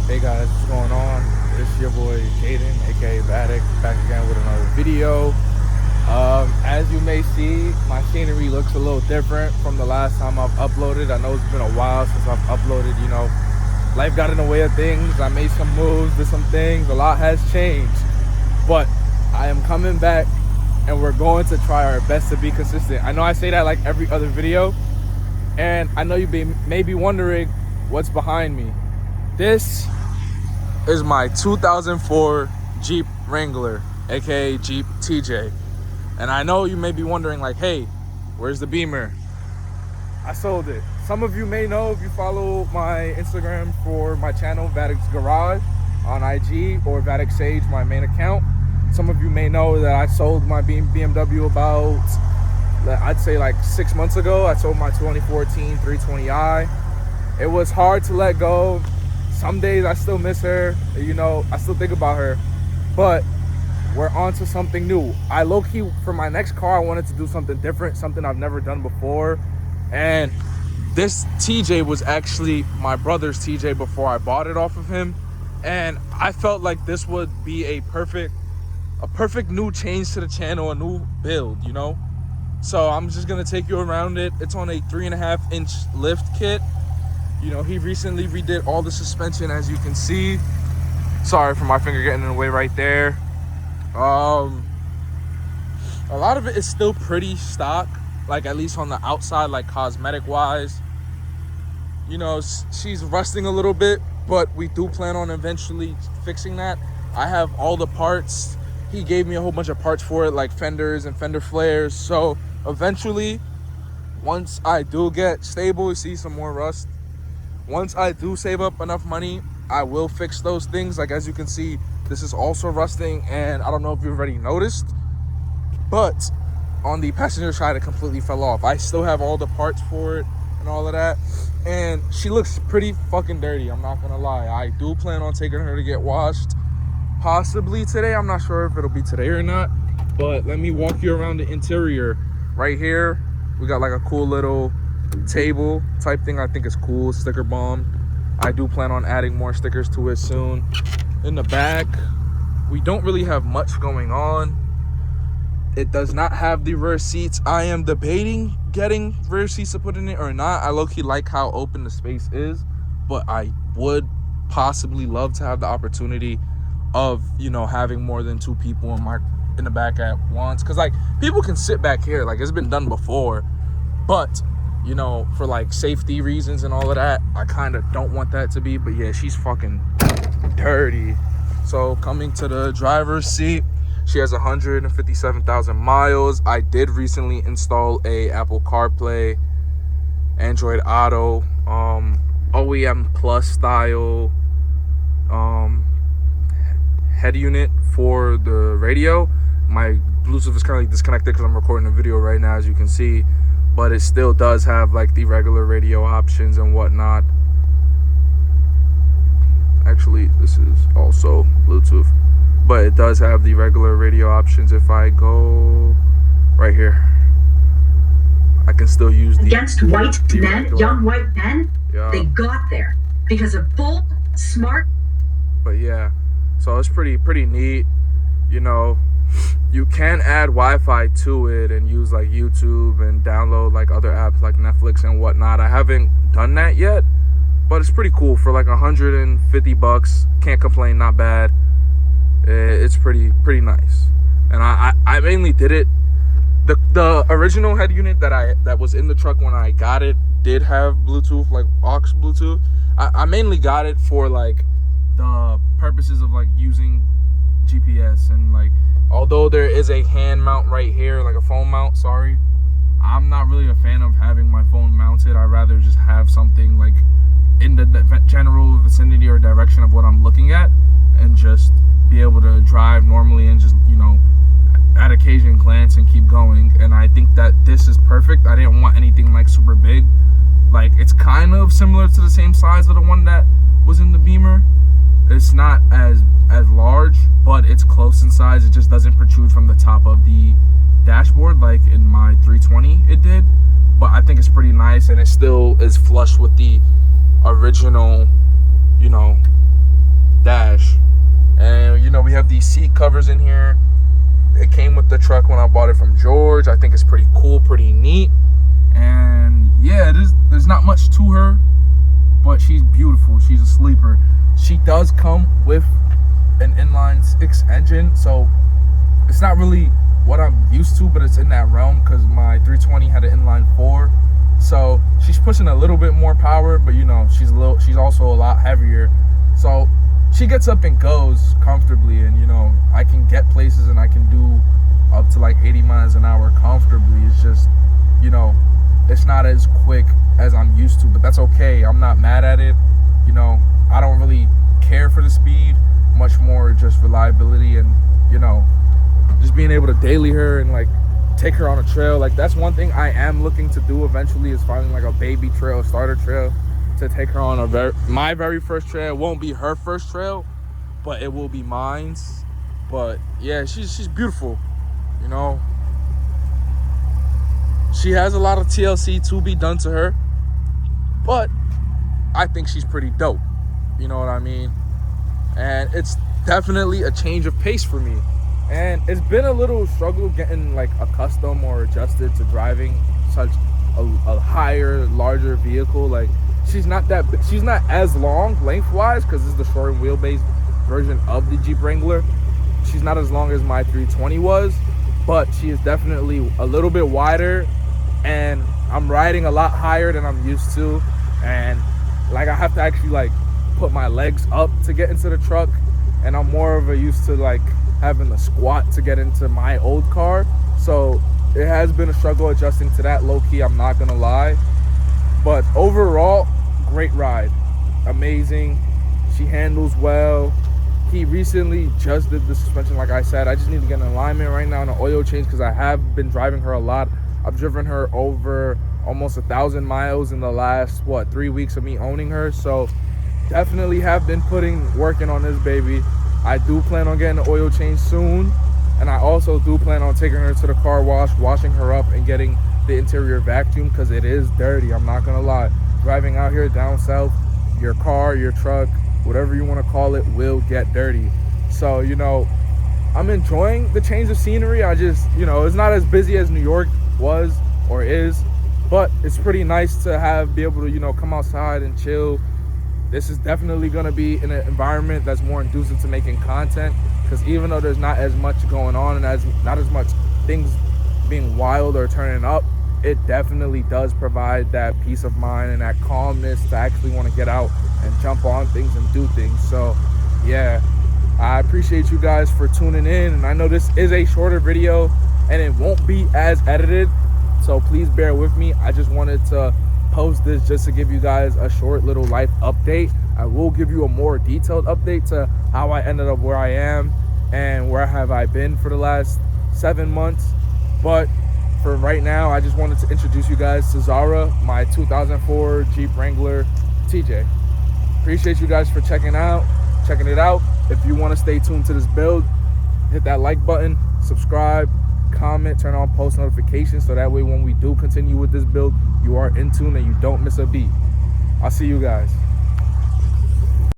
Hey guys, what's going on? It's your boy Jaden, aka Vatic, back again with another video. As you may see, my scenery looks a little different from the last time I've uploaded. I know it's been a while since I've uploaded, life got in the way of things. I made some moves, did some things, a lot has changed. But I am coming back and we're going to try our best to be consistent. I know I say that like every other video, and I know may be wondering what's behind me. This is my 2004 Jeep Wrangler, aka Jeep TJ. And I know you may be wondering like, hey, where's the Beamer? I sold it. Some of you may know if you follow my Instagram for my channel, Vatic's Garage on IG, or Vatic Sage, my main account. Some of you may know that I sold my BMW about, I'd say like 6 months ago. I sold my 2014 320i. It was hard to let go. Some days I still miss her, I still think about her, but we're on to something new. I low-key, for my next car, I wanted to do something different, something I've never done before. And this TJ was actually my brother's TJ before I bought it off of him. And I felt like this would be a perfect new change to the channel, a new build, So I'm just gonna take you around it. It's on a 3.5-inch lift kit. He recently redid all the suspension, as you can see. Sorry for my finger getting in the way right there. A lot of it is still pretty stock, like at least on the outside, like cosmetic wise. She's rusting a little bit, but we do plan on eventually fixing that. I have all the parts. He gave me a whole bunch of parts for it, like fenders and fender flares. So eventually, once I do get stable, you see some more rust. Once I do save up enough money, I will fix those things. Like, as you can see, this is also rusting, and I don't know if you've already noticed, but on the passenger side, it completely fell off. I still have all the parts for it and all of that, and she looks pretty fucking dirty, I'm not gonna lie. I do plan on taking her to get washed, possibly today. I'm not sure if it'll be today or not, but let me walk you around the interior. Right here, we got like a cool little table type thing. I think it's cool. Sticker bomb. I do plan on adding more stickers to it soon. In the back, we don't really have much going on. It does not have the rear seats. I am debating getting rear seats to put in it or not. I low-key like how open the space is, but I would possibly love to have the opportunity of having more than 2 people in the back at once, because like people can sit back here, like it's been done before, but for like safety reasons and all of that, I kind of don't want that to be. But yeah, she's fucking dirty. So coming to the driver's seat, she has 157,000 miles. I did recently install a Apple CarPlay, Android Auto, OEM Plus style head unit for the radio. My Bluetooth is currently disconnected because I'm recording a video right now, as you can see, but it still does have like the regular radio options and whatnot. Actually, this is also Bluetooth, but it does have the regular radio options. If I go right here, I can still use the against white men, young white men. Yeah. They got there because of bold, smart. But yeah, so it's pretty neat. You can add Wi-Fi to it and use like YouTube and download like other apps like Netflix and whatnot. I haven't done that yet, but it's pretty cool for like $150. Can't complain, not bad. It's pretty nice. And I mainly did it. The original head unit that was in the truck when I got it did have Bluetooth, like aux Bluetooth. I mainly got it for like the purposes of like using GPS, and like although there is a hand mount right here, like a phone mount, sorry, I'm not really a fan of having my phone mounted. I'd rather just have something like in the general vicinity or direction of what I'm looking at, and just be able to drive normally and just at occasion glance and keep going. And I think that this is perfect. I didn't want anything like super big. Like, it's kind of similar to the same size of the one that was in the Beamer. It's not as large, but it's close in size. It just doesn't protrude from the top of the dashboard like in my 320 it did. But I think it's pretty nice, and it still is flush with the original, seat covers in here. It came with the truck when I bought it from George. I think it's pretty cool, pretty neat. And yeah, there's not much to her, but she's beautiful. She's a sleeper. She does come with an inline 6 engine, so it's not really what I'm used to, but it's in that realm because my 320 had an inline 4. So she's pushing a little bit more power, but you know, she's also a lot heavier. So she gets up and goes comfortably, and you know, I can get places and I can do up to like 80 miles an hour comfortably. It's just, you know, it's not as quick as I'm used to, but that's okay. I'm not mad at it. You know, I don't really care for the speed, much more just reliability and, you know, just being able to daily her and like take her on a trail. Like that's one thing I am looking to do eventually, is finding like a baby trail, starter trail, to take her on my very first trail. It won't be her first trail, but it will be mine's. But yeah, she's beautiful, you know. She has a lot of TLC to be done to her, but I think she's pretty dope, you know what I mean? And it's definitely a change of pace for me. And it's been a little struggle getting like accustomed or adjusted to driving such a higher, larger vehicle. Like she's not as long lengthwise because this is the short wheelbase version of the Jeep Wrangler. She's not as long as my 320 was, but she is definitely a little bit wider, and I'm riding a lot higher than I'm used to. And like I have to actually like put my legs up to get into the truck, and I'm more of a used to like having a squat to get into my old car. So it has been a struggle adjusting to that, low-key, I'm not gonna lie. But overall, great ride, amazing. She handles well. He recently just did the suspension, like I said. I just need to get an alignment right now and an oil change because I have been driving her a lot. I've driven her over almost 1,000 miles in the last 3 weeks of me owning her. So definitely have been working on this baby. I do plan on getting an oil change soon, and I also do plan on taking her to the car wash, washing her up, and getting the interior vacuum because it is dirty. I'm not gonna lie. Driving out here down south, your car, your truck, whatever you want to call it, will get dirty. So, you know, I'm enjoying the change of scenery. I just, you know, it's not as busy as New York was or is, but it's pretty nice to be able to, you know, come outside and chill. This is definitely going to be in an environment that's more inducing to making content, because even though there's not as much going on and not as much things being wild or turning up, it definitely does provide that peace of mind and that calmness to actually want to get out and jump on things and do things. So yeah, I appreciate you guys for tuning in, and I know this is a shorter video and it won't be as edited, so please bear with me. I just wanted to post this just to give you guys a short little life update. I will give you a more detailed update to how I ended up where I am and where have I been for the last 7 months. But for right now, I just wanted to introduce you guys to Zara, my 2004 Jeep Wrangler TJ. Appreciate you guys for checking it out. If you want to stay tuned to this build, hit that like button, subscribe, comment, turn on post notifications, so that way when we do continue with this build, you are in tune and you don't miss a beat. I'll see you guys.